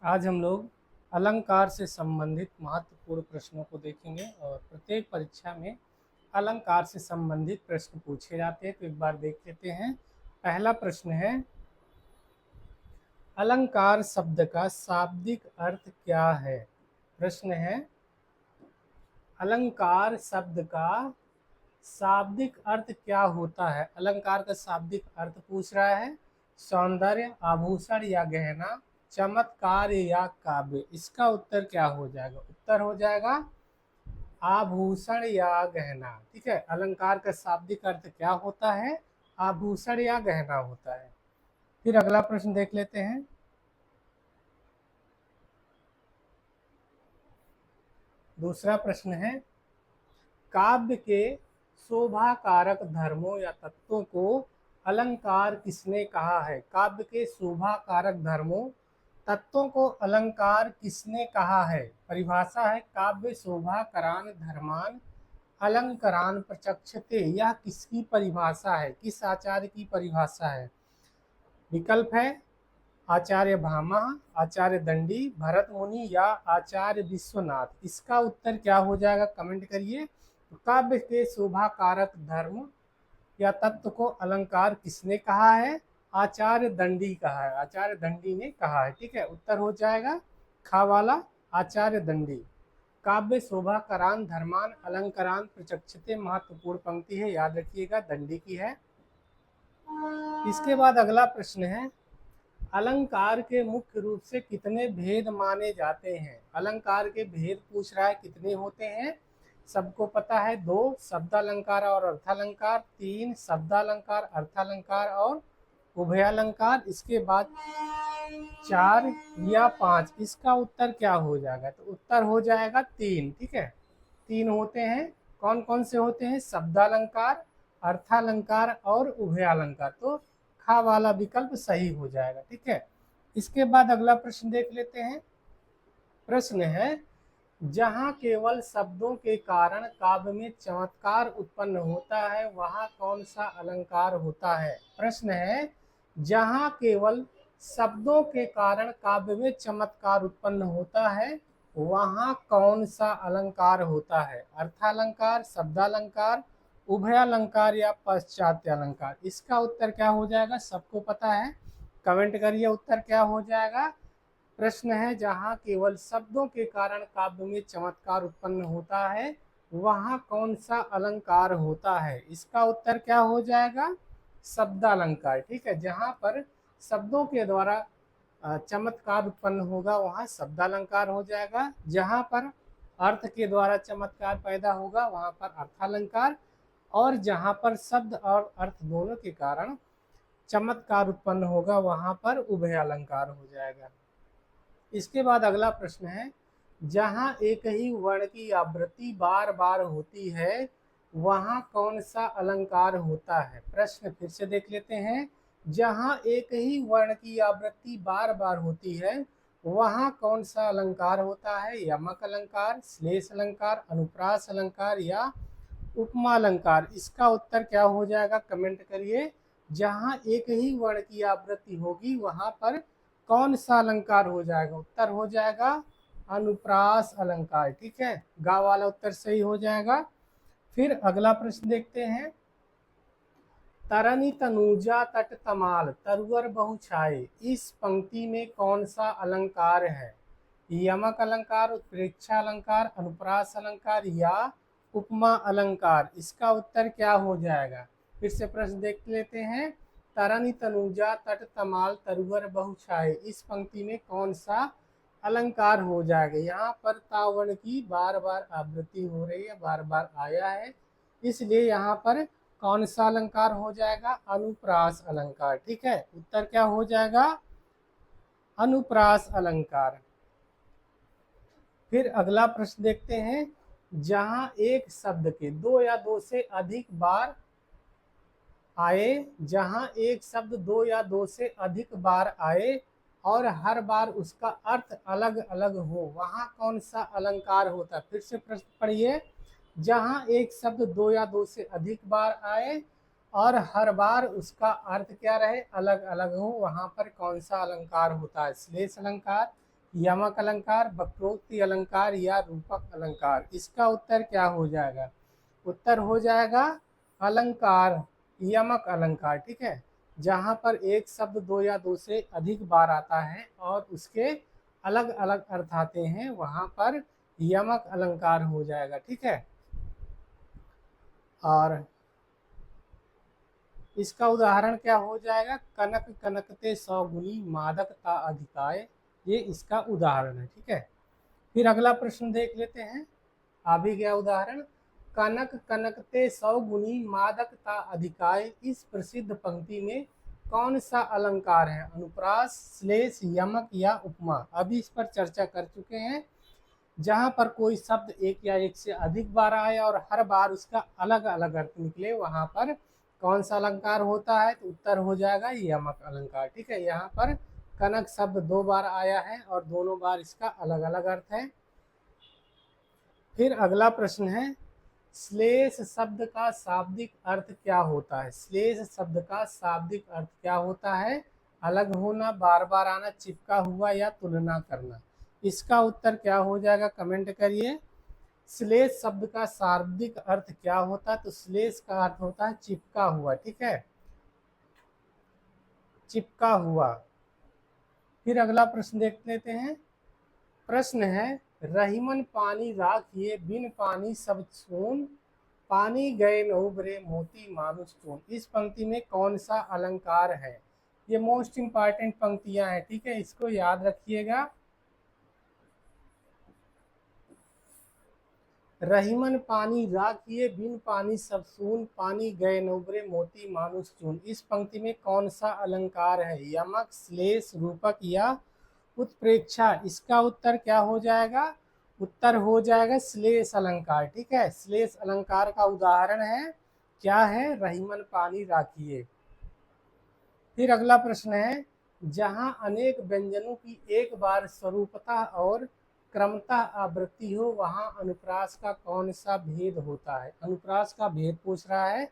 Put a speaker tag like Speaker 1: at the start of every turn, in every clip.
Speaker 1: आज हम लोग अलंकार से संबंधित महत्वपूर्ण प्रश्नों को देखेंगे और प्रत्येक परीक्षा में अलंकार से संबंधित प्रश्न पूछे जाते हैं। तो एक बार देख लेते हैं। पहला प्रश्न है, अलंकार शब्द का शाब्दिक अर्थ क्या है। प्रश्न है, अलंकार शब्द का शाब्दिक अर्थ क्या होता है। अलंकार का शाब्दिक अर्थ पूछ रहा है। सौंदर्य, आभूषण या गहना, चमत्कार या काव्य। इसका उत्तर क्या हो जाएगा? उत्तर हो जाएगा आभूषण या गहना। ठीक है, अलंकार का शाब्दिक अर्थ क्या होता है? आभूषण या गहना होता है। फिर अगला प्रश्न देख लेते हैं। दूसरा प्रश्न है, काव्य के शोभा कारक धर्मों या तत्वों को अलंकार किसने कहा है। काव्य के शोभा कारक धर्मों तत्वों को अलंकार किसने कहा है। परिभाषा है, काव्य शोभा करान धर्मान अलंकरान प्रचक्षते। यह किसकी परिभाषा है? किस आचार्य की परिभाषा है? विकल्प है आचार्य भामा, आचार्य दंडी, भरत मुनि या आचार्य विश्वनाथ। इसका उत्तर क्या हो जाएगा? कमेंट करिए। तो काव्य के शोभा कारक धर्म या तत्व को अलंकार किसने कहा है? आचार्य दंडी कहा है, आचार्य दंडी ने कहा है। ठीक है, उत्तर हो जाएगा खा वाला, आचार्य दंडी। काव्य शोभा करान धर्मान अलंकरान प्रचक्षते, महत्वपूर्ण पंक्ति है, याद रखिएगा, दंडी की है। इसके बाद अगला प्रश्न है, अलंकार के मुख्य रूप से कितने भेद माने जाते हैं। अलंकार के भेद पूछ रहा है, कितने होते हैं? सबको पता है, 2 शब्दालंकार और अर्थालंकार, 3 शब्दालंकार अर्थालंकार और उभयालंकार, इसके बाद 4 या 5। इसका उत्तर क्या हो जाएगा? तो उत्तर हो जाएगा 3। ठीक है, 3 होते हैं। कौन कौन से होते हैं? शब्दालंकार, अर्थालंकार और उभयालंकार। तो खा वाला विकल्प सही हो जाएगा। ठीक है, इसके बाद अगला प्रश्न देख लेते हैं। प्रश्न है, जहाँ केवल शब्दों के कारण काव्य में चमत्कार उत्पन्न होता है, वहाँ कौन सा अलंकार होता है। प्रश्न है, जहाँ केवल शब्दों के कारण काव्य में चमत्कार उत्पन्न होता है, वहाँ कौन सा अलंकार होता है। अर्थालंकार, शब्दालंकार, उभयालंकार या पाश्चात्य अलंकार। इसका उत्तर क्या हो जाएगा? सबको पता है, कमेंट करिए उत्तर क्या हो जाएगा। प्रश्न है, जहाँ केवल शब्दों के कारण काव्य में चमत्कार उत्पन्न होता है, वहाँ कौन सा अलंकार होता है। इसका उत्तर क्या हो जाएगा? शब्दालंकार। ठीक है, जहाँ पर शब्दों के द्वारा चमत्कार उत्पन्न होगा, वहाँ शब्दालंकार हो जाएगा। जहाँ पर अर्थ के द्वारा चमत्कार पैदा होगा, वहाँ पर अर्थालंकार। और जहाँ पर शब्द और अर्थ दोनों के कारण चमत्कार उत्पन्न होगा, वहाँ पर उभयालंकार हो जाएगा। इसके बाद अगला प्रश्न है, जहाँ एक ही वर्ण की आवृत्ति बार बार होती है, वहाँ कौन सा अलंकार होता है। प्रश्न फिर से देख लेते हैं। जहाँ एक ही वर्ण की आवृत्ति बार बार होती है, वहाँ कौन सा अलंकार होता है। यमक अलंकार, श्लेष अलंकार, अनुप्रास अलंकार या उपमा अलंकार। इसका उत्तर क्या हो जाएगा? कमेंट करिए। जहाँ एक ही वर्ण की आवृत्ति होगी, वहाँ पर कौन सा अलंकार हो जाएगा? उत्तर हो जाएगा अनुप्रास अलंकार। ठीक है, गा वाला उत्तर सही हो जाएगा। फिर अगला प्रश्न देखते हैं। तरनी तनुजा तट तमाल तरुवर बहुछाए, इस पंक्ति में कौन सा अलंकार है। यमक अलंकार, उत्प्रेक्षा अलंकार, अनुप्रास अलंकार या उपमा अलंकार। इसका उत्तर क्या हो जाएगा? फिर से प्रश्न देख लेते हैं। तरनी तनुजा तट तमाल तरुवर बहुछाए, इस पंक्ति में कौन सा अलंकार हो जाएगा। यहाँ पर तावर्ण की बार बार आवृत्ति हो रही है, बार बार आया है, इसलिए यहाँ पर कौन सा अलंकार हो जाएगा? अनुप्रास अलंकार। ठीक है, उत्तर क्या हो जाएगा? अनुप्रास अलंकार। फिर अगला प्रश्न देखते हैं। जहां एक शब्द के 2 या 2 से अधिक बार आए, जहां एक शब्द 2 या 2 से अधिक बार आए और हर बार उसका अर्थ अलग अलग हो, वहां कौन सा अलंकार होता है। फिर से प्रश्न पढ़िए। जहां एक शब्द 2 या 2 से अधिक बार आए और हर बार उसका अर्थ क्या रहे? अलग अलग हो, वहां पर कौन सा अलंकार होता है। श्लेष अलंकार, यमक अलंकार, वक्रोक्ति अलंकार या रूपक अलंकार? इसका उत्तर क्या हो जाएगा? उत्तर हो जाएगा अलंकार, यमक अलंकार। ठीक है, जहां पर एक शब्द दो या दो से अधिक बार आता है और उसके अलग अलग अर्थ आते हैं, वहां पर यमक अलंकार हो जाएगा। ठीक है, और इसका उदाहरण क्या हो जाएगा? कनक कनकते सौगुनी मादकता अधिकाय, ये इसका उदाहरण है। ठीक है, फिर अगला प्रश्न देख लेते हैं। आ भी गया उदाहरण। कनक कनकते सौगुनी मादकता अधिकाय, इस प्रसिद्ध पंक्ति में कौन सा अलंकार है? अनुप्रास, श्लेष, यमक या उपमा? अभी इस पर चर्चा कर चुके हैं। जहां पर कोई शब्द एक या एक से अधिक बार आए और हर बार उसका अलग अलग अर्थ निकले, वहां पर कौन सा अलंकार होता है? तो उत्तर हो जाएगा यमक अलंकार। ठीक है, यहाँ पर कनक शब्द दो बार आया है और दोनों बार इसका अलग अलग अर्थ है। फिर अगला प्रश्न है, श्लेष शब्द का शाब्दिक अर्थ क्या होता है? श्लेष शब्द का शाब्दिक अर्थ क्या होता है? अलग होना, बार बार आना, चिपका हुआ या तुलना करना? इसका उत्तर क्या हो जाएगा? कमेंट करिए। श्लेष शब्द का शाब्दिक अर्थ क्या होता है? तो श्लेष का अर्थ होता है चिपका हुआ। ठीक है, चिपका हुआ। फिर अगला प्रश्न देख लेते हैं। प्रश्न है, रहीमन पानी राखिए बिन पानी सब सोन, पानी गए न उबरे मोती मानुष चून। इस पंक्ति में कौन सा अलंकार है? ये मोस्ट इंपॉर्टेंट पंक्तियां हैं। ठीक है, इसको याद रखिएगा। रहीमन पानी राखिए बिन पानी सब सून, पानी गए न उबरे मोती मानुष चून। इस पंक्ति में कौन सा अलंकार है? यमक, श्लेष, रूपक या उत्प्रेक्षा? इसका उत्तर क्या हो जाएगा? उत्तर हो जाएगा श्लेष अलंकार। ठीक है, श्लेष अलंकार का उदाहरण है, क्या है? रहीमन पानी राखिए। फिर अगला प्रश्न है, जहां अनेक व्यंजनों की एक बार स्वरूपता और क्रमता आवृत्ति हो, वहां अनुप्रास का कौन सा भेद होता है? अनुप्रास का भेद पूछ रहा है।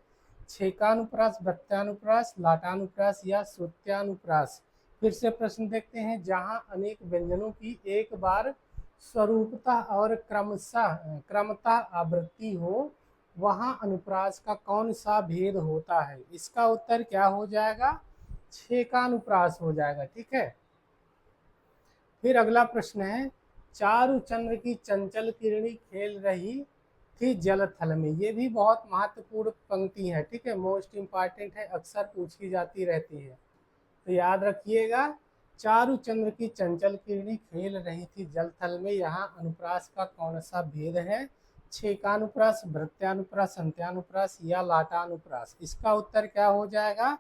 Speaker 1: छेकानुप्रास, वृत्तानुप्रास, लाटानुप्रास या श्रुत्यानुप्रास? फिर से प्रश्न देखते हैं। जहां अनेक व्यंजनों की एक बार स्वरूपता और क्रमता आवृत्ति हो, वहां अनुप्रास का कौन सा भेद होता है? इसका उत्तर क्या हो जाएगा? छेकानुप्रास हो जाएगा। ठीक है, फिर अगला प्रश्न है, चारु चंद्र की चंचल किरणी खेल रही थी जल थल में। ये भी बहुत महत्वपूर्ण पंक्ति है। ठीक है, मोस्ट इंपॉर्टेंट है, अक्सर पूछी जाती रहती है, तो याद रखिएगा। चारु चंद्र की चंचल किरणी खेल रही थी जल थल में, यहाँ अनुप्रास का कौन सा भेद है? छेकानुप्रास, भृत्यानुप्रास, अंत्यानुप्रास या लाटानुप्रास? इसका उत्तर क्या हो जाएगा?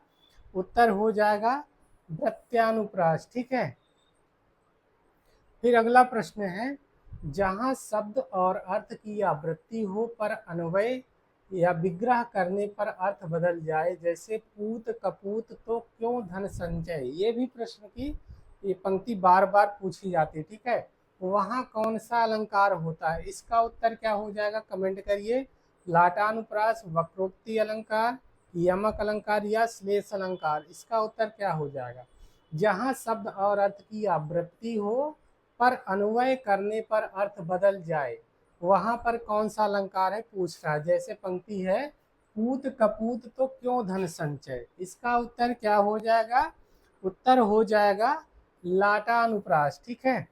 Speaker 1: उत्तर हो जाएगा भृत्यानुप्रास। ठीक है, फिर अगला प्रश्न है, जहां शब्द और अर्थ की आवृत्ति हो पर अन्वय या विग्रह करने पर अर्थ बदल जाए, जैसे पूत कपूत तो क्यों धन संचय? ये भी प्रश्न की ये पंक्ति बार बार पूछी जाती है। ठीक है, वहां कौन सा अलंकार होता है? इसका उत्तर क्या हो जाएगा? कमेंट करिए। लाटानुप्रास, वक्रोक्ति अलंकार, यमक अलंकार या श्लेष अलंकार? इसका उत्तर क्या हो जाएगा? जहां शब्द और अर्थ की आवृत्ति हो पर अन्वय करने पर अर्थ बदल जाए, वहां पर कौन सा अलंकार है पूछ रहा है। जैसे पंक्ति है, पूत कपूत तो क्यों धन संचय? इसका उत्तर क्या हो जाएगा? उत्तर हो जाएगा लाटानुप्रास। ठीक है,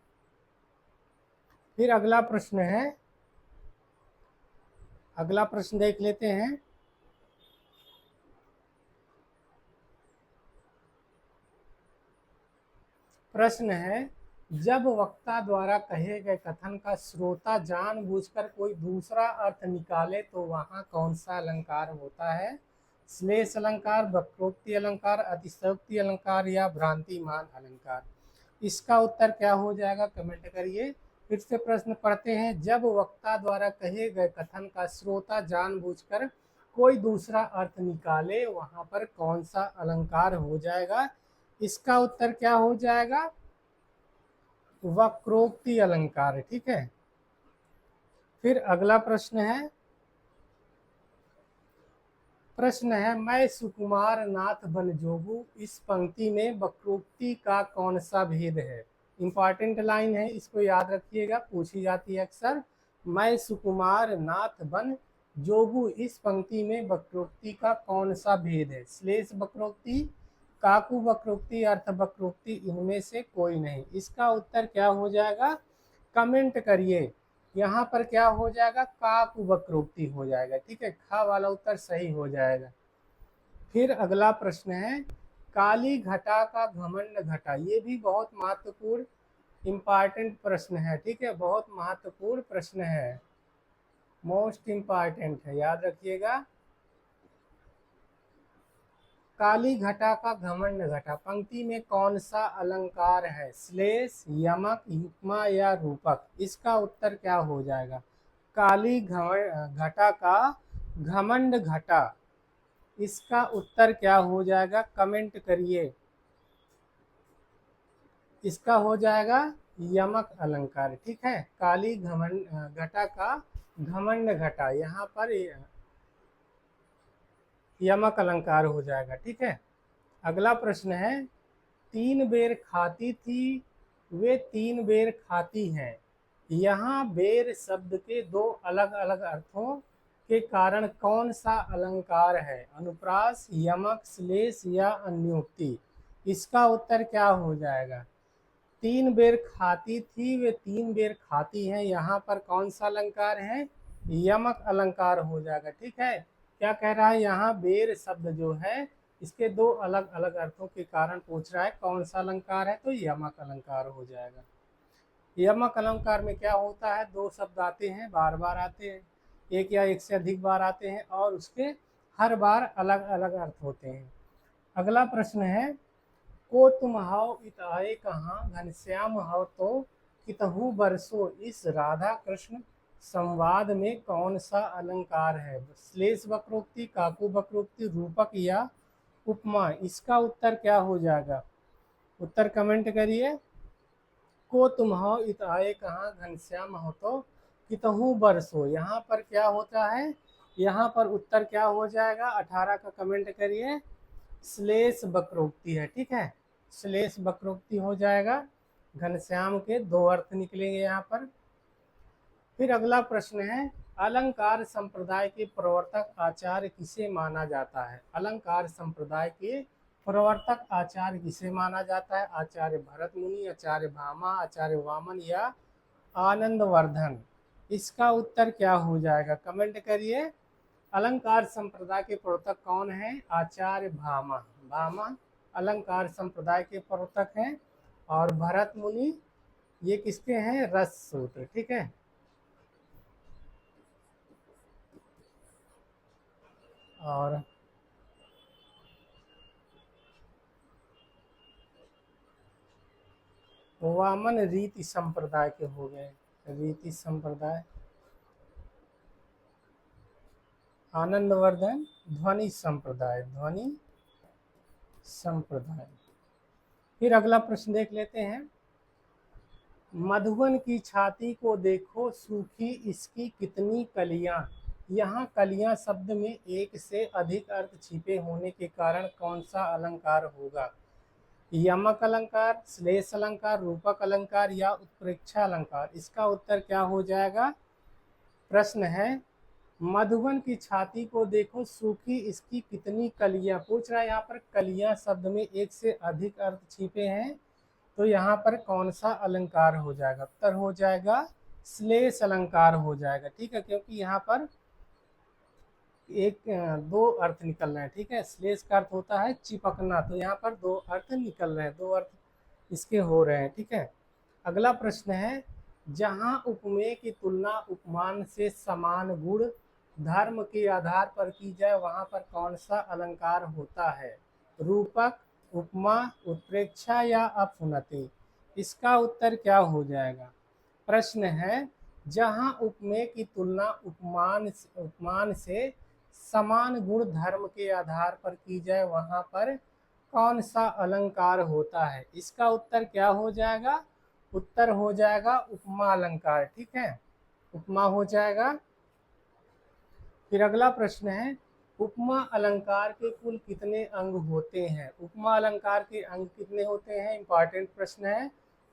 Speaker 1: फिर अगला प्रश्न है, अगला प्रश्न देख लेते हैं। प्रश्न है, जब वक्ता द्वारा कहे गए कथन का श्रोता जानबूझकर कोई दूसरा अर्थ निकाले, तो वहां कौन सा अलंकार होता है? श्लेष अलंकार, वक्रोक्ति अलंकार, अतिशयोक्ति अलंकार या भ्रांतिमान अलंकार? इसका उत्तर क्या हो जाएगा? कमेंट करिए। फिर से प्रश्न पढ़ते हैं। जब वक्ता द्वारा कहे गए कथन का श्रोता जानबूझकर कोई दूसरा अर्थ निकाले, वहां पर कौन सा अलंकार हो जाएगा? इसका उत्तर क्या हो जाएगा? वक्रोक्ति अलंकार। ठीक है, फिर अगला प्रश्न है, मैं सुकुमार नाथ बन जोगू। इस पंक्ति में वक्रोक्ति का कौन सा भेद है? इंपॉर्टेंट लाइन है, इसको याद रखिएगा, पूछी जाती है अक्सर। मैं सुकुमार नाथ बन जोगू, इस पंक्ति में वक्रोक्ति का कौन सा भेद है? श्लेष वक्रोक्ति, काकू वक्रोक्ति, अर्थ वक्रोक्ति, इनमें से कोई नहीं। इसका उत्तर क्या हो जाएगा? कमेंट करिए। यहाँ पर क्या हो जाएगा? काकू वक्रोक्ति हो जाएगा। ठीक है, खा वाला उत्तर सही हो जाएगा। फिर अगला प्रश्न है, काली घटा का घमंड घटा। ये भी बहुत महत्वपूर्ण इंपॉर्टेंट प्रश्न है। ठीक है, बहुत महत्वपूर्ण प्रश्न है, मोस्ट इंपॉर्टेंट है, याद रखिएगा। काली घटा का घमंड घटा, पंक्ति में कौन सा अलंकार है? श्लेष, यमक, युग्मा या रूपक? इसका उत्तर क्या हो जाएगा? काली घटा का घमंड घटा, इसका उत्तर क्या हो जाएगा? कमेंट करिए। इसका हो जाएगा यमक अलंकार। ठीक है, काली घटा का घमंड घटा, यहाँ पर यमक अलंकार हो जाएगा। ठीक है, अगला प्रश्न है, 3 बेर खाती थी वे 3 बेर खाती हैं। यहाँ बेर शब्द के 2 अलग अलग अर्थों के कारण कौन सा अलंकार है? अनुप्रास, यमक, श्लेष या अन्योक्ति? इसका उत्तर क्या हो जाएगा? 3 बेर खाती थी वे 3 बेर खाती हैं, यहाँ पर कौन सा अलंकार है? यमक अलंकार हो जाएगा। ठीक है, क्या कह रहा है यहाँ? बेर शब्द जो है इसके 2 अलग अलग अर्थों के कारण पूछ रहा है कौन सा अलंकार है, तो यमक अलंकार हो जाएगा। यमक अलंकार में क्या होता है? 2 शब्द आते हैं, बार बार आते हैं, एक या एक से अधिक बार आते हैं और उसके हर बार अलग अलग अर्थ होते हैं। अगला प्रश्न है, को तुम हाओ इत आए कहाँ, घनश्याम हाओ तो कितहु बरसो, इस राधा कृष्ण संवाद में कौन सा अलंकार है? श्लेष वक्रोक्ति, काकू वक्रोक्ति, रूपक या उपमा? इसका उत्तर क्या हो जाएगा? उत्तर कमेंट करिए। को तुम हाओ इत आए कहाँ, घनश्याम हाओ तो कितहु बरसो, यहाँ पर क्या होता है? यहाँ पर उत्तर क्या हो जाएगा? 18 का कमेंट करिए। श्लेष वक्रोक्ति है। ठीक है, श्लेष वक्रोक्ति हो जाएगा। घनश्याम के 2 अर्थ निकलेंगे यहाँ पर। फिर अगला प्रश्न है, अलंकार संप्रदाय के प्रवर्तक आचार्य किसे माना जाता है? अलंकार संप्रदाय के प्रवर्तक आचार्य किसे माना जाता है? आचार्य भरत मुनि, आचार्य भामा, आचार्य वामन या आनंदवर्धन? इसका उत्तर क्या हो जाएगा? कमेंट करिए। अलंकार संप्रदाय के प्रवर्तक कौन है? आचार्य भामा। भामा अलंकार संप्रदाय के प्रवर्तक हैं। और भरत मुनि ये किसके हैं? रस सूत्र। ठीक है, और वामन रीति संप्रदाय के हो गए। रीति संप्रदाय। आनंदवर्धन ध्वनि संप्रदाय। ध्वनि संप्रदाय। फिर अगला प्रश्न देख लेते हैं, मधुवन की छाती को देखो सूखी इसकी कितनी कलियां। यहाँ कलियां शब्द में एक से अधिक अर्थ छिपे होने के कारण कौन सा अलंकार होगा? यमक अलंकार, श्लेष अलंकार, रूपक अलंकार या उत्प्रेक्षा अलंकार? इसका उत्तर क्या हो जाएगा? प्रश्न है, मधुबन की छाती को देखो सूखी इसकी कितनी कलियां, पूछ रहा है यहाँ पर कलियां शब्द में एक से अधिक अर्थ छिपे हैं, तो यहाँ पर कौन सा अलंकार हो जाएगा? उत्तर हो जाएगा श्लेष अलंकार हो जाएगा। ठीक है, क्योंकि यहाँ पर 2 अर्थ निकल रहे हैं। ठीक है, श्लेष का अर्थ होता है चिपकना, तो यहाँ पर 2 अर्थ निकल रहे हैं, 2 अर्थ इसके हो रहे हैं। ठीक है, अगला प्रश्न है, जहाँ उपमेय की तुलना उपमान से समान गुण धर्म के आधार पर की जाए वहाँ पर कौन सा अलंकार होता है? रूपक, उपमा, उत्प्रेक्षा या अपउन्नति? इसका उत्तर क्या हो जाएगा? प्रश्न है, जहाँ उपमेय की तुलना उपमान से समान गुण धर्म के आधार पर की जाए वहाँ पर कौन सा अलंकार होता है? इसका उत्तर क्या हो जाएगा? उत्तर हो जाएगा उपमा अलंकार। ठीक है, उपमा हो जाएगा। फिर अगला प्रश्न है, उपमा अलंकार के कुल कितने अंग होते हैं? उपमा अलंकार के अंग कितने होते हैं? इंपॉर्टेंट प्रश्न है।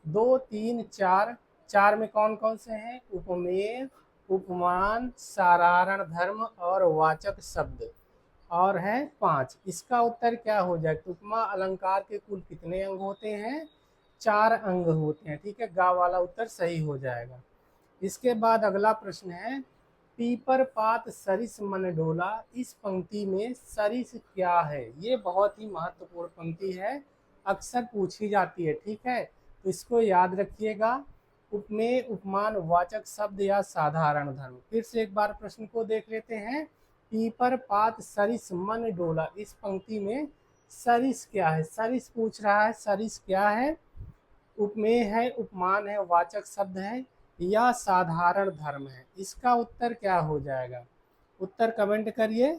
Speaker 1: 2, 3, 4, 4 में कौन कौन से हैं? उपमेय, उपमान, साधारण धर्म और वाचक शब्द, और है 5। इसका उत्तर क्या हो जाएगा? उपमा अलंकार के कुल कितने अंग होते हैं? 4 अंग होते हैं। ठीक है, गा वाला उत्तर सही हो जाएगा। इसके बाद अगला प्रश्न है, पीपर पात सरिस मन डोला, इस पंक्ति में सरिस क्या है? ये बहुत ही महत्वपूर्ण पंक्ति है, अक्सर पूछी जाती है। ठीक है, तो इसको याद रखिएगा। उपमेय, उपमान, वाचक शब्द या साधारण धर्म। फिर से एक बार प्रश्न को देख लेते हैं। पीपर पात सरिस मन डोला, इस पंक्ति में सरिस क्या है? सरिस पूछ रहा है, सरिस क्या है? उपमेय है, उपमान है, वाचक शब्द है या साधारण धर्म है? इसका उत्तर क्या हो जाएगा? उत्तर कमेंट करिए।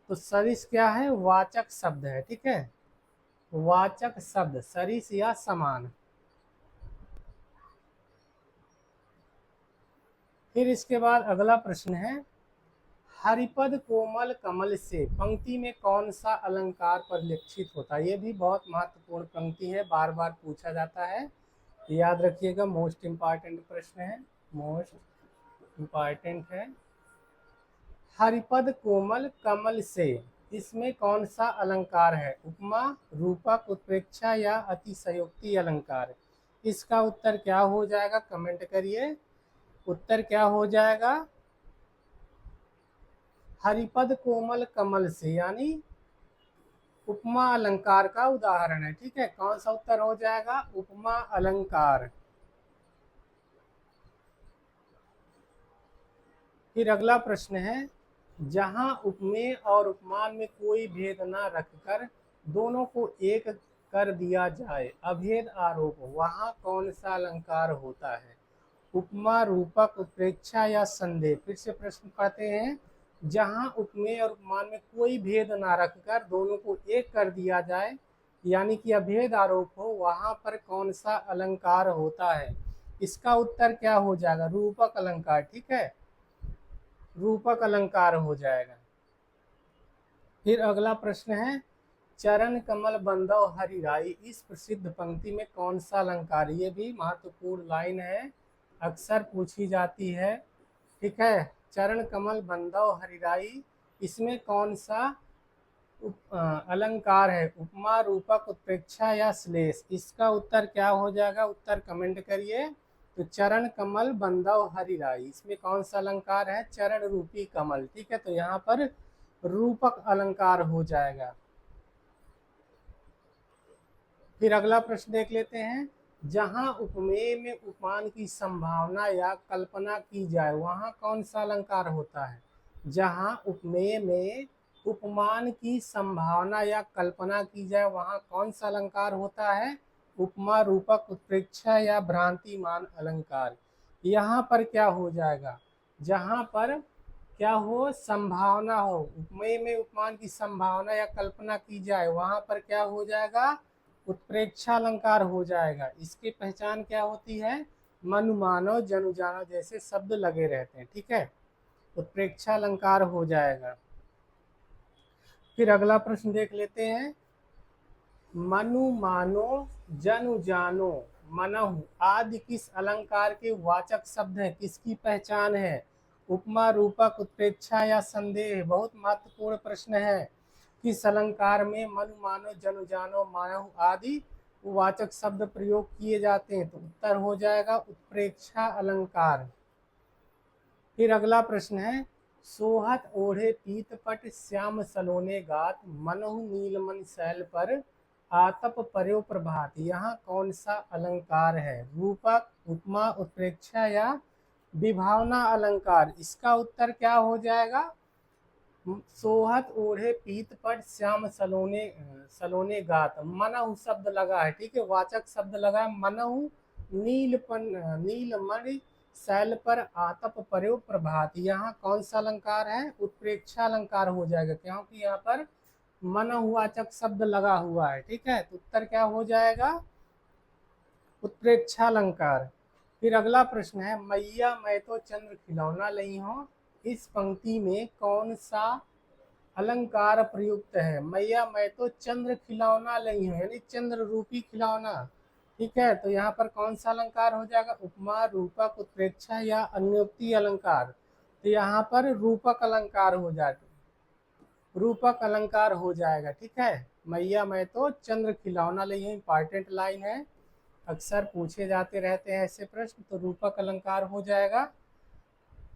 Speaker 1: तो सरिस क्या है? वाचक शब्द है। ठीक है, वाचक शब्द, सरिस या समान। फिर इसके बाद अगला प्रश्न है, हरिपद कोमल कमल से, पंक्ति में कौन सा अलंकार परिलक्षित होता है? ये भी बहुत महत्वपूर्ण पंक्ति है, बार बार पूछा जाता है, याद रखिएगा। मोस्ट इम्पॉर्टेंट प्रश्न है, मोस्ट इम्पॉर्टेंट है। हरिपद कोमल कमल से, इसमें कौन सा अलंकार है? उपमा, रूपक, उत्प्रेक्षा या अतिशयोक्ति अलंकार? इसका उत्तर क्या हो जाएगा? कमेंट करिए। उत्तर क्या हो जाएगा? हरिपद कोमल कमल से यानी उपमा अलंकार का उदाहरण है। ठीक है, कौन सा उत्तर हो जाएगा? उपमा अलंकार। फिर अगला प्रश्न है, जहां उपमेय और उपमान में कोई भेद न रखकर दोनों को एक कर दिया जाए, अभेद आरोप, वहां कौन सा अलंकार होता है? उपमा, रूपक, उत्प्रेक्षा या संदेह? फिर से प्रश्न पढ़ते हैं। जहां उपमेय और उपमान में कोई भेद ना रखकर दोनों को एक कर दिया जाए, यानी कि अभेद आरोप हो, वहां पर कौन सा अलंकार होता है? इसका उत्तर क्या हो जाएगा? रूपक अलंकार। ठीक है, रूपक अलंकार हो जाएगा। फिर अगला प्रश्न है, चरण कमल बंदव हरिराई, इस प्रसिद्ध पंक्ति में कौन सा अलंकार? ये भी महत्वपूर्ण लाइन है, अक्सर पूछी जाती है। ठीक है, चरण कमल बंदव हरिराई, इसमें कौन सा अलंकार है? उपमा, रूपक, उत्प्रेक्षा या श्लेष? इसका उत्तर क्या हो जाएगा? उत्तर कमेंट करिए। तो चरण कमल बंदव हरिराई, इसमें कौन सा अलंकार है? चरण रूपी कमल। ठीक है, तो यहाँ पर रूपक अलंकार हो जाएगा। फिर अगला प्रश्न देख लेते हैं, जहां उपमेय में उपमान की संभावना या कल्पना की जाए, वहां कौन सा अलंकार होता है? जहां उपमेय में उपमान की संभावना या कल्पना की जाए, वहां कौन सा अलंकार होता है? उपमा, रूपक, उत्प्रेक्षा या भ्रांतिमान अलंकार? यहाँ पर क्या हो जाएगा? जहां पर क्या हो? संभावना हो, उपमेय में उपमान की संभावना या कल्पना की जाए, वहां पर क्या हो जाएगा? उत्प्रेक्षा अलंकार हो जाएगा। इसकी पहचान क्या होती है? मनु मानो, जनु जानो जैसे शब्द लगे रहते हैं। ठीक है, उत्प्रेक्षा अलंकार हो जाएगा। फिर अगला प्रश्न देख लेते हैं, मनु मानो, जनु जानो, मनहु आदि किस अलंकार के वाचक शब्द हैं? किसकी पहचान है? उपमा, रूपक, उत्प्रेक्षा या संदेह? बहुत महत्वपूर्ण प्रश्न है। किस अलंकार में मनु मानो, जनु जानो, मानहु आदि वाचक शब्द प्रयोग किए जाते हैं? तो उत्तर हो जाएगा उत्प्रेक्षा अलंकार। फिर अगला प्रश्न है, सोहत ओढ़े पीतपट श्याम सलोने गात, मनहु नीलमन शैल पर आतप पर्यो प्रभात? यहाँ कौन सा अलंकार है? रूपक, उपमा, उत्प्रेक्षा या विभावना अलंकार? इसका उत्तर क्या हो जाएगा? सोहत ओढ़े पीतपट श्याम सलोने सलोने गात, मनहु शब्द लगा है। ठीक है, वाचक शब्द लगा है मनहु, नीलमणि शैल पर आतप पर्यो प्रभात? यहाँ कौन सा अलंकार है? उत्प्रेक्षा अलंकार हो जाएगा, क्योंकि यहाँ पर मनहु वाचक शब्द लगा हुआ है। ठीक है, तो उत्तर क्या हो जाएगा? उत्प्रेक्षा अलंकार। फिर अगला प्रश्न है, मैया मैं तो चंद्र खिलौना नहीं हूँ, इस पंक्ति में कौन सा अलंकार प्रयुक्त है। मैया मैं तो चंद्र खिलौना ली हूँ, यानी चंद्र रूपी खिलौना। ठीक है, तो यहाँ पर कौन सा अलंकार हो जाएगा? उपमा, रूपक, उत्प्रेक्षा या अन्योक्ति अलंकार? तो यहाँ पर रूपक अलंकार हो जाएगा, रूपक अलंकार हो जाएगा। ठीक है, मैया मैं तो चंद्र खिलौना ली हूँ, इंपॉर्टेंट लाइन है, अक्सर पूछे जाते रहते हैं ऐसे प्रश्न, तो रूपक अलंकार हो जाएगा।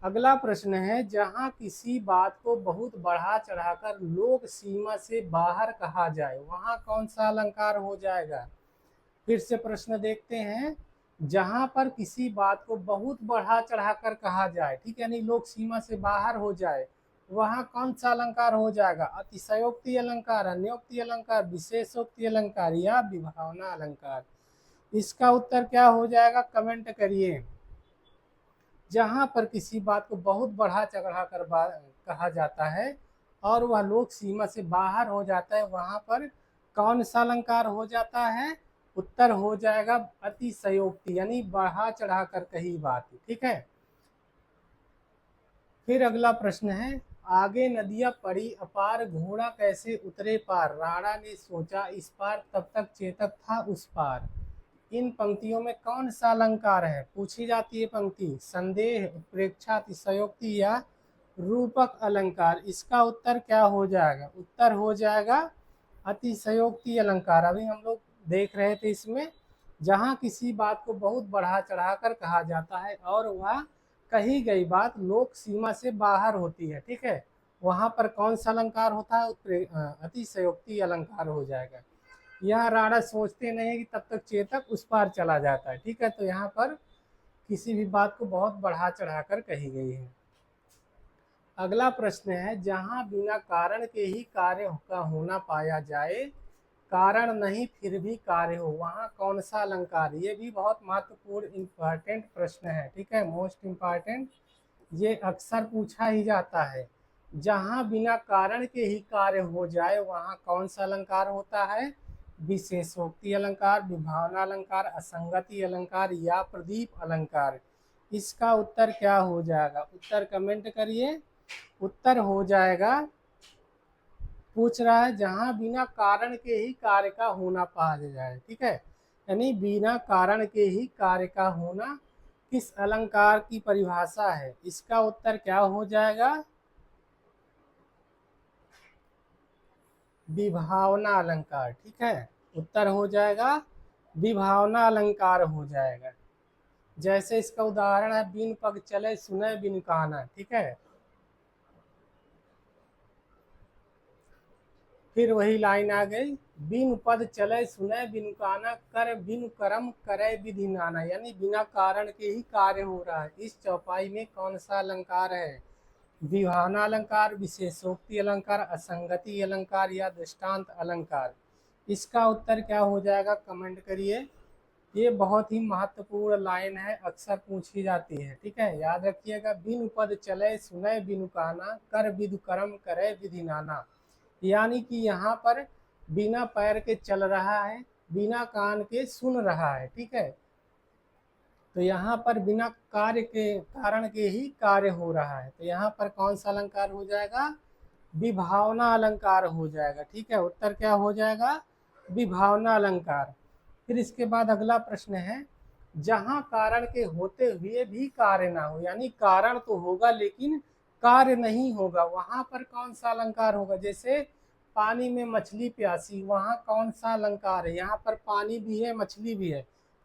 Speaker 1: अगला प्रश्न है, जहां किसी बात को बहुत बढ़ा चढ़ाकर लोक सीमा से बाहर कहा जाए वहां कौन सा अलंकार हो जाएगा? फिर से प्रश्न देखते हैं, जहां पर किसी बात को बहुत बढ़ा चढ़ाकर कहा जाए, ठीक है, यानी लोक सीमा से बाहर हो जाए, वहां कौन सा अलंकार हो जाएगा? अतिशयोक्ति अलंकार, अन्योक्ति अलंकार, विशेषोक्ति अलंकार या विभावना अलंकार? इसका उत्तर क्या हो जाएगा? कमेंट करिए। जहां पर किसी बात को बहुत बढ़ा चढ़ा कर कहा जाता है और वह लोक सीमा से बाहर हो जाता है, वहां पर कौन सा अलंकार हो जाता है? उत्तर हो जाएगा अतिशयोक्ति, यानी बढ़ा चढ़ा कर कही बात। ठीक है, फिर अगला प्रश्न है, आगे नदियां पड़ी अपार घोड़ा कैसे उतरे पार? राणा ने सोचा इस पार तब तक चेतक था उस पार। इन पंक्तियों में कौन सा अलंकार है? पूछी जाती है पंक्ति। संदेह, उत्प्रेक्षा, अतिशयोक्ति या रूपक अलंकार? इसका उत्तर क्या हो जाएगा? उत्तर हो जाएगा अतिशयोक्ति अलंकार। अभी हम लोग देख रहे थे इसमें, जहां किसी बात को बहुत बढ़ा चढ़ाकर कहा जाता है और वह कही गई बात लोक सीमा से बाहर होती है, ठीक है, वहां पर कौन सा अलंकार होता है? अतिशयोक्ति अलंकार हो जाएगा। यहाँ राणा सोचते नहीं कि तब तक चेतक उस पार चला जाता है। ठीक है, तो यहाँ पर किसी भी बात को बहुत बढ़ा चढ़ाकर कही गई है। अगला प्रश्न है, जहां बिना कारण के ही कार्य का होना पाया जाए, कारण नहीं फिर भी कार्य हो, वहां कौन सा अलंकार? ये भी बहुत महत्वपूर्ण इंपॉर्टेंट प्रश्न है। ठीक है, मोस्ट इंपॉर्टेंट, ये अक्सर पूछा ही जाता है। जहां बिना कारण के ही कार्य हो जाए वहां कौन सा अलंकार होता है? विशेषोक्ति अलंकार, विभावना अलंकार, असंगति अलंकार या प्रदीप अलंकार? इसका उत्तर क्या हो जाएगा? उत्तर कमेंट करिए। उत्तर हो जाएगा, पूछ रहा है जहां बिना कारण के ही कार्य का होना पाया जाए। ठीक है, यानी बिना कारण के ही कार्य का होना किस अलंकार की परिभाषा है? इसका उत्तर क्या हो जाएगा? विभावना अलंकार। ठीक है, उत्तर हो जाएगा विभावना अलंकार हो जाएगा। जैसे इसका उदाहरण है, बिन पग चले सुने बिन काना। ठीक है, फिर वही लाइन आ गई, बिन पद चले सुने बिन काना, कर बिन कर्म करे विधि नाना, यानी बिना कारण के ही कार्य हो रहा है। इस चौपाई में कौन सा अलंकार है? विभावना अलंकार, विशेषोक्ति अलंकार, असंगति अलंकार या दृष्टांत अलंकार? इसका उत्तर क्या हो जाएगा? कमेंट करिए। ये बहुत ही महत्वपूर्ण लाइन है, अक्सर पूछी जाती है। ठीक है, याद रखिएगा, बिन पद चले सुने बिनु काना, कर विधि कर्म करे विधि नाना, यानी कि यहाँ पर बिना पैर के चल रहा है, बिना कान के सुन रहा है। ठीक है, तो यहाँ पर बिना कार्य के कारण के ही कार्य हो रहा है, तो यहाँ पर कौन सा अलंकार हो जाएगा? विभावना अलंकार हो जाएगा। ठीक है, उत्तर क्या हो जाएगा? विभावना अलंकार। फिर इसके बाद अगला प्रश्न है, जहां कारण के होते हुए भी कार्य ना हो, यानी कारण तो होगा लेकिन कार्य नहीं होगा, वहां पर कौन सा अलंकार होगा? जैसे पानी में मछली प्यासी, वहां कौन सा अलंकार है? यहाँ पर पानी भी है, मछली भी है,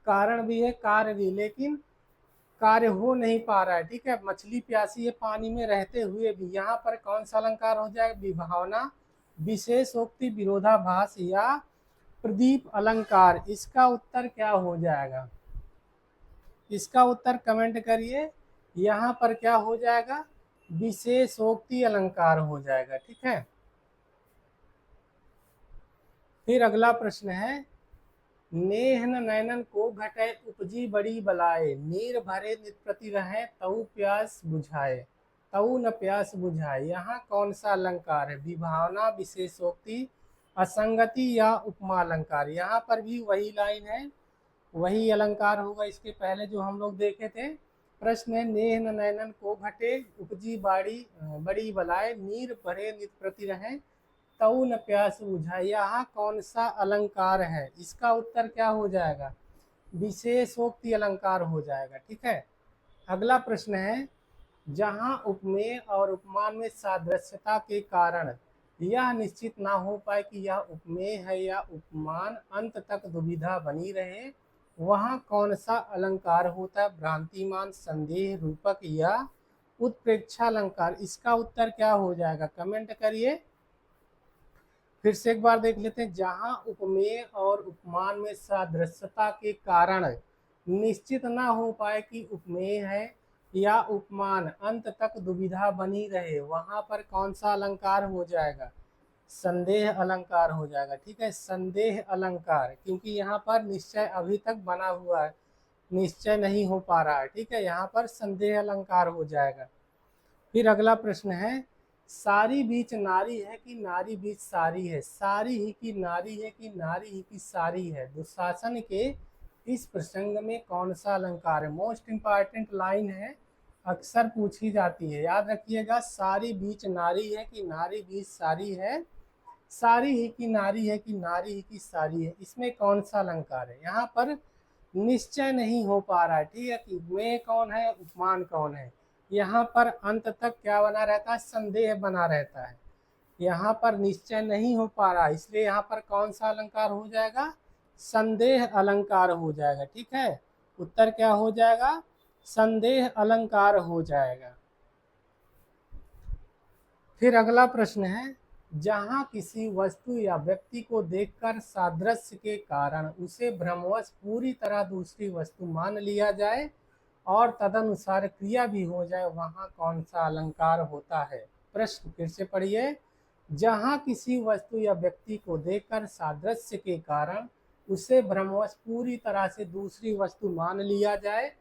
Speaker 1: कारण भी है, कार्य भी, लेकिन कार्य हो नहीं पा रहा है। ठीक है, मछली प्यासी है पानी में रहते हुए भी, यहाँ पर कौन सा अलंकार हो जाएगा? विभावना, विशेषोक्ति, विरोधाभास या प्रदीप अलंकार? इसका उत्तर क्या हो जाएगा? इसका उत्तर कमेंट करिए। यहाँ पर क्या हो जाएगा? विशेषोक्ति अलंकार हो जाएगा। ठीक है, फिर अगला प्रश्न है, नेहन नैनन को घटे उपजी बड़ी बलाए, नीर भरे नित प्रति रहे तऊ प्यास बुझाए, तऊ न प्यास बुझाए, यहाँ कौन सा अलंकार है? विभावना, विशेषोक्ति, असंगति या उपमा अलंकार? यहाँ पर भी वही लाइन है, वही अलंकार होगा इसके पहले जो हम लोग देखे थे। प्रश्न है, नेह न नैनन को घटे, उपजी बाड़ी बड़ी बलाए, नीर भरे नित प्रति रहे, तऊ न प्यास बुझाए। यहाँ कौन सा अलंकार है? इसका उत्तर क्या हो जाएगा? विशेषोक्ति अलंकार हो जाएगा। ठीक है। अगला प्रश्न है, जहाँ उपमेय और उपमान में सादृश्यता के कारण यह निश्चित ना हो पाए कि यह उपमेय है या उपमान, अंत तक दुविधा बनी रहे, वहाँ कौन सा अलंकार होता है? भ्रांतिमान, संदेह, रूपक या उत्प्रेक्षा अलंकार। इसका उत्तर क्या हो जाएगा? कमेंट करिए। फिर से एक बार देख लेते हैं, जहाँ उपमेय और उपमान में सादृश्यता के कारण निश्चित ना हो पाए कि उपमेय है या उपमान, अंत तक दुविधा बनी रहे, वहां पर कौन सा अलंकार हो जाएगा? संदेह अलंकार हो जाएगा। ठीक है, संदेह अलंकार, क्योंकि यहाँ पर निश्चय अभी तक बना हुआ है, निश्चय नहीं हो पा रहा है। ठीक है, यहाँ पर संदेह अलंकार हो जाएगा। फिर अगला प्रश्न है, सारी बीच नारी है कि नारी बीच सारी है, सारी ही की नारी है कि नारी ही की सारी है, दुशासन के इस प्रसंग में कौन सा अलंकार है? मोस्ट इंपॉर्टेंट लाइन है, अक्सर पूछी जाती है, याद रखिएगा। सारी बीच नारी है कि नारी बीच सारी है, सारी ही की नारी है कि नारी ही की सारी है, इसमें कौन सा अलंकार है? यहाँ पर निश्चय नहीं हो पा रहा है। ठीक है, कि वे कौन है, उपमान कौन है। यहाँ पर अंत तक क्या बना रहता है? संदेह बना रहता है। यहाँ पर निश्चय नहीं हो पा रहा, इसलिए यहाँ पर कौन सा अलंकार हो जाएगा? संदेह अलंकार हो जाएगा। ठीक है, उत्तर क्या हो जाएगा? संदेह अलंकार हो जाएगा। फिर अगला प्रश्न है, जहाँ किसी वस्तु या व्यक्ति को देखकर सादृश्य के कारण उसे भ्रमवश पूरी तरह दूसरी वस्तु मान लिया जाए और तदनुसार क्रिया भी हो जाए, वहाँ कौन सा अलंकार होता है? प्रश्न फिर से पढ़िए, जहाँ किसी वस्तु या व्यक्ति को देखकर सादृश्य के कारण उसे भ्रमवश पूरी तरह से दूसरी वस्तु मान लिया जाए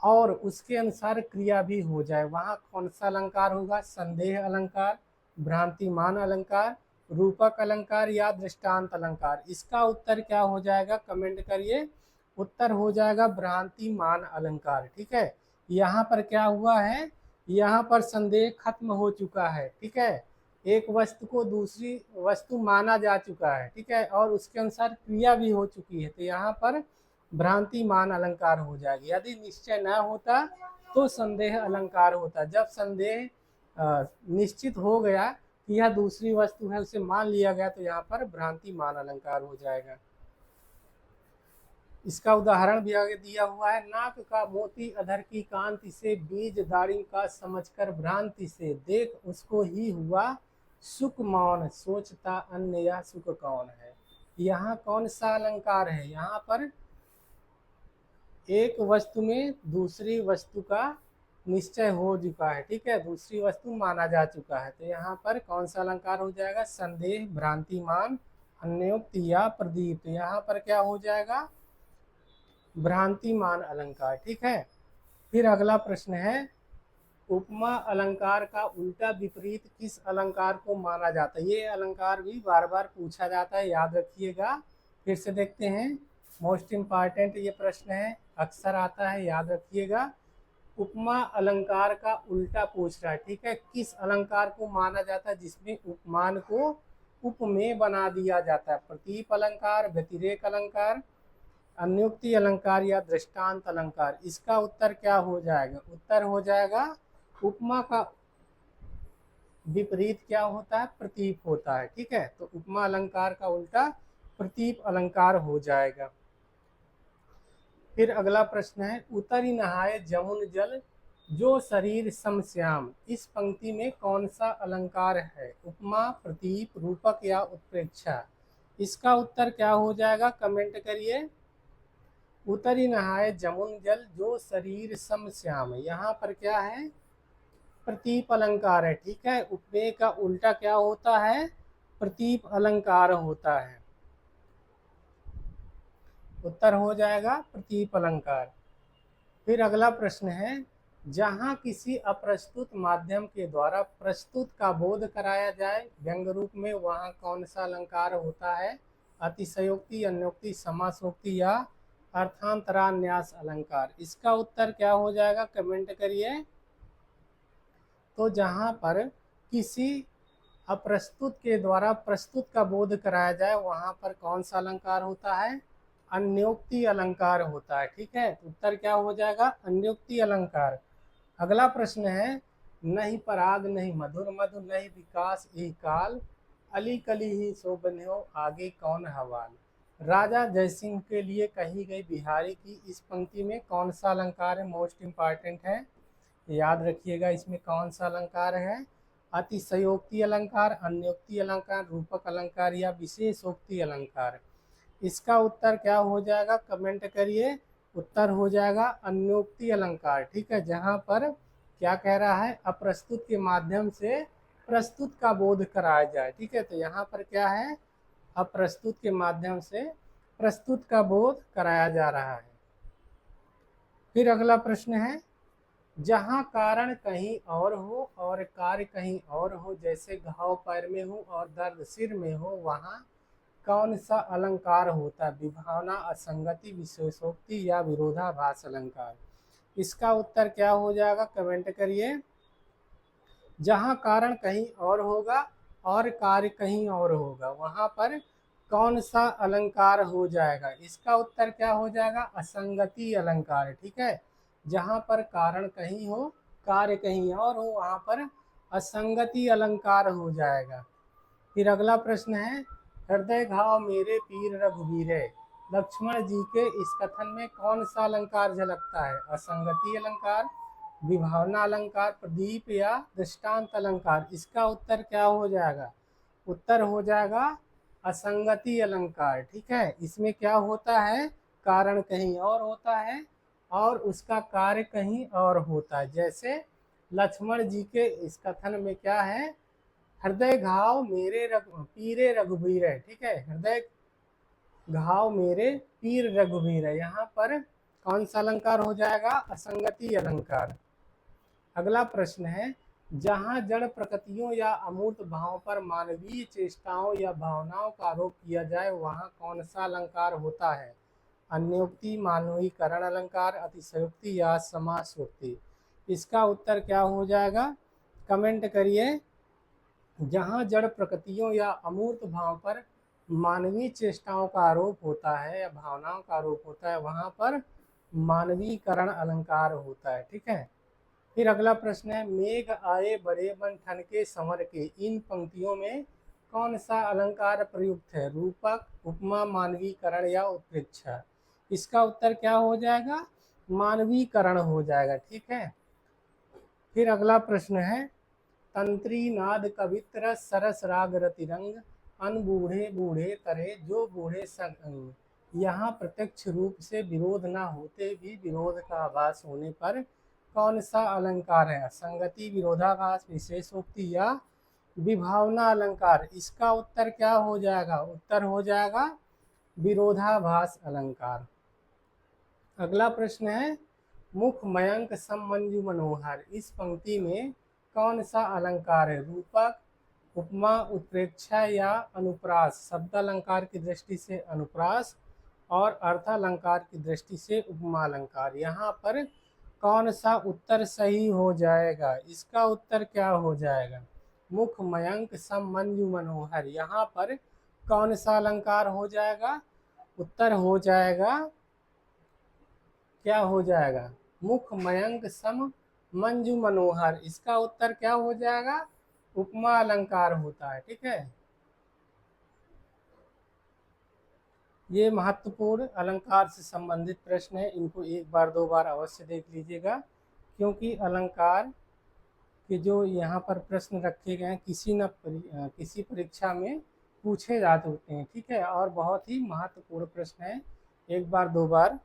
Speaker 1: और उसके अनुसार क्रिया भी हो जाए, वहाँ कौन सा अलंकार होगा? संदेह अलंकार, भ्रांतिमान अलंकार, रूपक अलंकार या दृष्टांत अलंकार। इसका उत्तर क्या हो जाएगा? कमेंट करिए। उत्तर हो जाएगा भ्रांतिमान अलंकार। ठीक है, यहाँ पर क्या हुआ है? यहाँ पर संदेह खत्म हो चुका है। ठीक है, एक वस्तु को दूसरी वस्तु माना जा चुका है। ठीक है, और उसके अनुसार क्रिया भी हो चुकी है, तो यहाँ पर भ्रांतिमान अलंकार हो जाएगी। यदि निश्चय न होता तो संदेह अलंकार होता। जब संदेह निश्चित हो गया कि यह दूसरी वस्तु है, उसे मान लिया गया, तो यहाँ पर भ्रांतिमान अलंकार हो जाएगा। इसका उदाहरण भी आगे दिया हुआ है, नाक का मोती अधर की कांति से, बीज दारिम का समझकर भ्रांति से, देख उसको ही हुआ सुख मौन, सोचता अन्य यह सुख कौन है। यहाँ कौन सा अलंकार है? यहाँ पर एक वस्तु में दूसरी वस्तु का निश्चय हो चुका है। ठीक है, दूसरी वस्तु माना जा चुका है, तो यहाँ पर कौन सा अलंकार हो जाएगा? संदेह, भ्रांतिमान, अन्योक्त या प्रदीप। तो यहाँ पर क्या हो जाएगा? भ्रांतिमान अलंकार। ठीक है, फिर अगला प्रश्न है, उपमा अलंकार का उल्टा विपरीत किस अलंकार को माना जाता है? ये अलंकार भी बार बार पूछा जाता है, याद रखिएगा। फिर से देखते हैं, मोस्ट इम्पॉर्टेंट ये प्रश्न है, अक्सर आता है, याद रखिएगा। उपमा अलंकार का उल्टा पूछ रहा है। ठीक है, किस अलंकार को माना जाता है जिसमें उपमान को उपमेय बना दिया जाता है? प्रतीप अलंकार, व्यतिरेक अलंकार, अन्योक्ति अलंकार या दृष्टांत अलंकार। इसका उत्तर क्या हो जाएगा? उत्तर हो जाएगा, उपमा का विपरीत क्या होता है? प्रतीप होता है। ठीक है, तो उपमा अलंकार का उल्टा प्रतीप अलंकार हो जाएगा। फिर अगला प्रश्न है, उतरी नहाए जमुन जल, जो शरीर समश्याम। इस पंक्ति में कौन सा अलंकार है? उपमा, प्रतीप, रूपक या उत्प्रेक्षा। इसका उत्तर क्या हो जाएगा? कमेंट करिए। उतरी नहाए जमुन जल, जो शरीर समश्याम, यहाँ पर क्या है? प्रतीप अलंकार है। ठीक है, उपमेय का उल्टा क्या होता है? प्रतीप अलंकार होता है। उत्तर हो जाएगा प्रतीप अलंकार। फिर अगला प्रश्न है, जहाँ किसी अप्रस्तुत माध्यम के द्वारा प्रस्तुत का बोध कराया जाए व्यंग रूप में, वहाँ कौन सा अलंकार होता है? अतिशयोक्ति, अन्योक्ति, समासोक्ति या अर्थांतरान्यास अलंकार। इसका उत्तर क्या हो जाएगा, कमेंट करिए। तो जहां पर किसी अप्रस्तुत के द्वारा प्रस्तुत का बोध कराया जाए वहां पर कौन सा अलंकार होता है, अन्योक्ति अलंकार होता है। ठीक है, तो उत्तर क्या हो जाएगा, अन्योक्ति अलंकार। अगला प्रश्न है, नहीं पराग नहीं मधुर मधु नहीं विकास यही काल, अली कली ही शोभन्यो आगे कौन हवाल। राजा जयसिंह के लिए कही गई बिहारी की इस पंक्ति में कौन सा अलंकार है, मोस्ट इंपॉर्टेंट है, याद रखिएगा। इसमें कौन सा अलंकार है, अतिशयोक्ति अलंकार, अन्योक्ति अलंकार, रूपक अलंकार या विशेषोक्ति अलंकार। इसका उत्तर क्या हो जाएगा, कमेंट करिए। उत्तर हो जाएगा अन्योक्ति अलंकार। ठीक है, जहां पर क्या कह रहा है, अप्रस्तुत के माध्यम से प्रस्तुत का बोध कराया जाए। ठीक है, तो यहाँ पर क्या है, अप्रस्तुत के माध्यम से प्रस्तुत का बोध कराया जा रहा है। फिर अगला प्रश्न है, जहाँ कारण कहीं और हो और कार्य कहीं और हो, जैसे घाव पैर में हो और दर्द सिर में हो, वहाँ कौन सा अलंकार होता है, विभावना, असंगति, विशेषोक्ति या विरोधाभास अलंकार। इसका उत्तर क्या हो जाएगा, कमेंट करिए। जहाँ कारण कहीं और होगा और कार्य कहीं और होगा, वहाँ पर कौन सा अलंकार हो जाएगा। इसका उत्तर क्या हो जाएगा, असंगति अलंकार। ठीक है, जहाँ पर कारण कहीं हो कार्य कहीं और हो, वहाँ पर असंगति अलंकार हो जाएगा। फिर अगला प्रश्न है, हृदय घाव मेरे पीर रघुवीरे, लक्ष्मण जी के इस कथन में कौन सा अलंकार झलकता है, असंगति अलंकार, विभावना अलंकार, प्रदीप या दृष्टांत अलंकार। इसका उत्तर क्या हो जाएगा, उत्तर हो जाएगा असंगति अलंकार। ठीक है, इसमें क्या होता है, कारण कहीं और होता है और उसका कार्य कहीं और होता है। जैसे लक्ष्मण जी के इस कथन में क्या है, हृदय घाव मेरे पीरे रघुवीर है। ठीक है, हृदय घाव मेरे पीर रघुवीर है, यहाँ पर कौन सा अलंकार हो जाएगा, असंगति अलंकार। अगला प्रश्न है, जहाँ जड़ प्रकृतियों या अमूर्त भावों पर मानवीय चेष्टाओं या भावनाओं का आरोप किया जाए वहाँ कौन सा अलंकार होता है, अन्योक्ति, मानवीकरण अलंकार, अतिशयोक्ति या समासोक्ति। इसका उत्तर क्या हो जाएगा, कमेंट करिए। जहाँ जड़ प्रकृतियों या अमूर्त भाव पर मानवीय चेष्टाओं का आरोप होता है या भावनाओं का आरोप होता है, वहाँ पर मानवीकरण अलंकार होता है। ठीक है, फिर अगला प्रश्न है, मेघ आए बड़े बन ठन के संवर के, इन पंक्तियों में कौन सा अलंकार प्रयुक्त है, रूपक, उपमा, मानवीकरण या उत्प्रेक्षा। इसका उत्तर क्या हो जाएगा, मानवीकरण हो जाएगा। ठीक है, फिर अगला प्रश्न है, तंत्री नाद कवित्र सरस राग रतिरंग, अन बूढ़े बूढ़े तरह जो बूढ़े संग, यहाँ प्रत्यक्ष रूप से विरोध न होते भी विरोध का आभास होने पर कौन सा अलंकार है, असंगति, विरोधाभास, विशेषोक्ति या विभावना अलंकार। इसका उत्तर क्या हो जाएगा, उत्तर हो जाएगा विरोधाभास अलंकार। अगला प्रश्न है, मुख मयंक सम मंजू मनोहर, इस पंक्ति में कौन सा अलंकार है, रूपक, उपमा, उत्प्रेक्षा या अनुप्रास। शब्द अलंकार की दृष्टि से अनुप्रास और अर्थ अलंकार की दृष्टि से उपमा अलंकार। यहाँ पर कौन सा उत्तर सही हो जाएगा, इसका उत्तर क्या हो जाएगा, मुख मयंक सम मंजू मनोहर। यहाँ पर कौन सा अलंकार हो जाएगा, उत्तर हो जाएगा, क्या हो जाएगा, मुख मयंक सम मंजू मनोहर। इसका उत्तर क्या हो जाएगा, उपमा अलंकार होता है। ठीक है, ये महत्वपूर्ण अलंकार से संबंधित प्रश्न है, इनको एक बार दो बार अवश्य देख लीजिएगा, क्योंकि अलंकार के जो यहाँ पर प्रश्न रखे गए हैं किसी परीक्षा में पूछे जाते होते हैं। ठीक है, और बहुत ही महत्वपूर्ण प्रश्न है, एक बार दो बार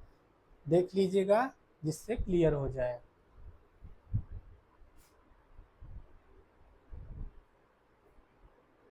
Speaker 1: देख लीजिएगा जिससे क्लियर हो जाए।